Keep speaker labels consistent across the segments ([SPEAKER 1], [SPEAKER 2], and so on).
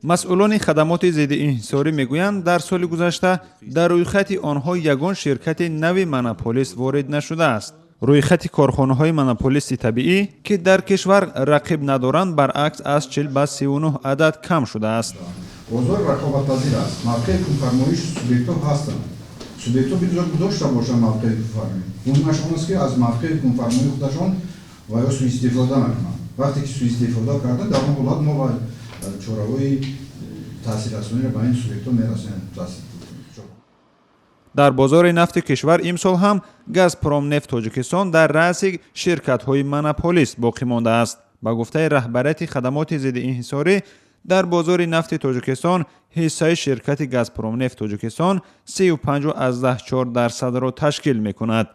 [SPEAKER 1] مسئولان خدمات ضد انحصاری میگویند در سال گذشته در روی خط آنها یگان شرکت نوی مونوپولیست وارد نشده است. روی خط کارخانه‌های مونوپولیست طبیعی که در کشور رقیب ندارند برعکس از 40 به 39 عدد کم شده است.
[SPEAKER 2] بازار رقابت‌پذیر است. موقع فرمایش سوبیکت‌ها هستند. سوبیکت‌ها باید داشته باشند موقع فرمایش. اونمشون است که از موقع فرمایش خودشون و سوء استفاده نکنند. وقتی که سوء استفاده کردن در اون حالت ما چاره‌های تاثیررسانی را به این سوبیکت‌ها می‌رسانیم.
[SPEAKER 1] در بازار نفت کشور امسال هم گازپروم نفت تاجیکستان در رأس شرکت‌های مونوپولیست باقی مانده است. با گفته رهبریت خدمات ضد انحصاری در بازار نفت تاجیکستان حصه شرکت گازپروم نفت تاجیکستان 35.4% را تشکیل می‌کند.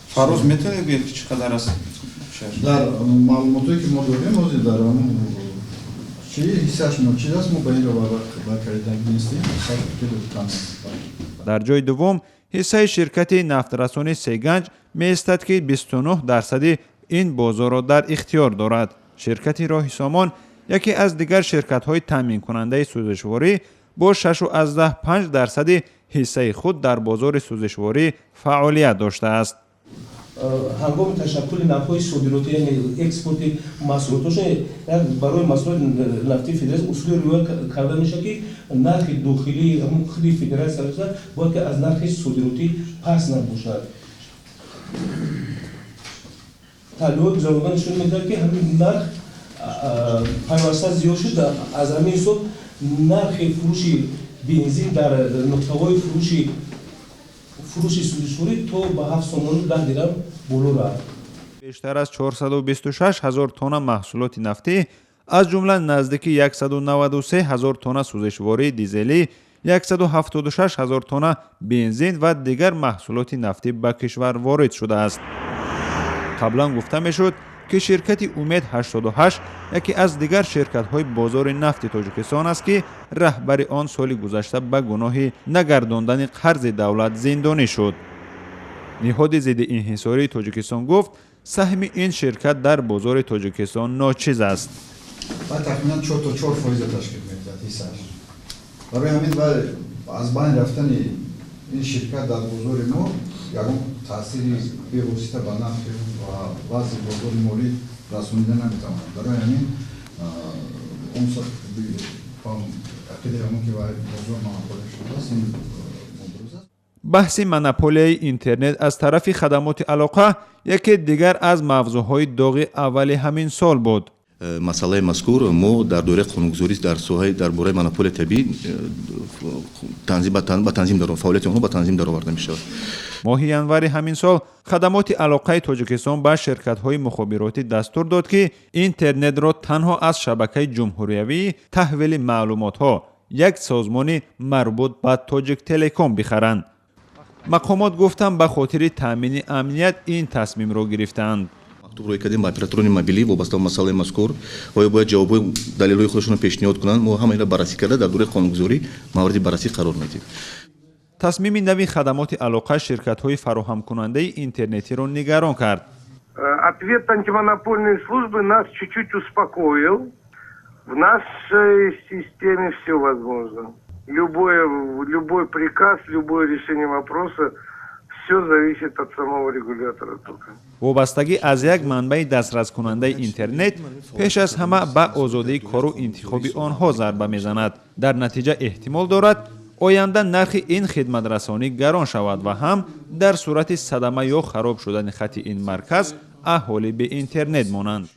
[SPEAKER 3] فراز می‌تونید بگید چقدر است؟
[SPEAKER 2] در معلوماتی که ما داریم در اون چی حصه‌اش چیز است ما به این رو با خریدن نیستیم.
[SPEAKER 1] در جای دوم حصه شرکت نفترسانی سیگنج می‌ایستد که 29% این بازار را در اختیار دارد. شرکت راه سامان یکی از دیگر شرکت‌های تامین کننده سوزشواری با 6.5% حصه خود در بازار سوزشواری فعالیت داشته است.
[SPEAKER 4] هنگام تشکل نفت‌های صادراتی یعنی اکسپورت محصولاتش برای محصولات نفتی فدراسیون اصول روی کرده میشه که نرخ داخلی همون خود فدراسیون باید که از نرخ صادراتی پس نباشد. طالب جوابان نشون میده که همین نرخ پیوسته زیاد شده. از همین حساب نرخ فروش بنزین در نقطه‌های فروش سوزشواری تو به 7 سومون 10 درم بالا رفت.
[SPEAKER 1] بیشتر از 426,000 تن محصولات نفتی از جمله نزدیک 193,000 تن سوزشواری دیزلی، 176,000 تن بنزین و دیگر محصولات نفتی به کشور وارد شده است. قبلا گفته میشد که شرکت امید 88 یکی از دیگر شرکت‌های بازار نفت تاجیکستان است که رهبر آن سال گذشته به گناه نگرداندن قرض دولت زندانی شد. نهاد ضد انحصاری تاجیکستان گفت سهم این شرکت در بازار تاجیکستان ناچیز است.
[SPEAKER 2] و تقریباً 4% تشکیل می‌دهد حصه‌اش. برای همین از بین رفتن این شرکت در بازار ما یگان تأثیری بی‌واسطه به نرخ و وضع بازار مالی رسانیده نمی‌تواند. برای همین اون عقیده همون که باید بازار مونوپولی شده است این مبارزه است.
[SPEAKER 1] بحث مونوپولی اینترنت از طرف خدمات علاقه یکی دیگر از موضوعهای داغ اول همین سال بود.
[SPEAKER 5] مسئله مذکور ما در دوره قانونگذاری در سوهای درباره مونوپول طبیعی تنظیم در فعالیت آنها با تنظیم در آورده می‌شود.
[SPEAKER 1] ماه ینور همین سال خدمات علاقه تاجیکستان به شرکت‌های مخابراتی دستور داد که اینترنت را تنها از شبکه جمهوریوی تحویل معلومات‌ها یک سازمان مربوط به تاجیک تلکام بخرند. مقامات گفتند به خاطر تامین امنیت این تصمیم را گرفتند.
[SPEAKER 5] روی کردیم با اپراتوران موبیلی وابسته به مسئله مذکور و باید جواب دلایل خودشون پیشنهاد کنند. ما همین را بررسی کرده در دوره قانونگذاری مورد بررسی قرار میدیم.
[SPEAKER 1] تصمیم نوی خدمات علاقه شرکت‌های فراهم کننده اینترنتی را نگران کرد.
[SPEAKER 6] Ответ антимонопольной службы нас чуть-чуть успокоил. В нашей системе все возможно. Любой приказ, любое решение вопроса все зависит от самого регулятора только.
[SPEAKER 1] وابستگی از یک منبع دسترس کننده اینترنت پیش از همه به آزادی کار و انتخاب آنها ضربه میزند. در نتیجه احتمال دارد آینده نرخ این خدمت رسانی گران شود و هم در صورت صدمه یا خراب شدن خط این مرکز اهالی به اینترنت مانند.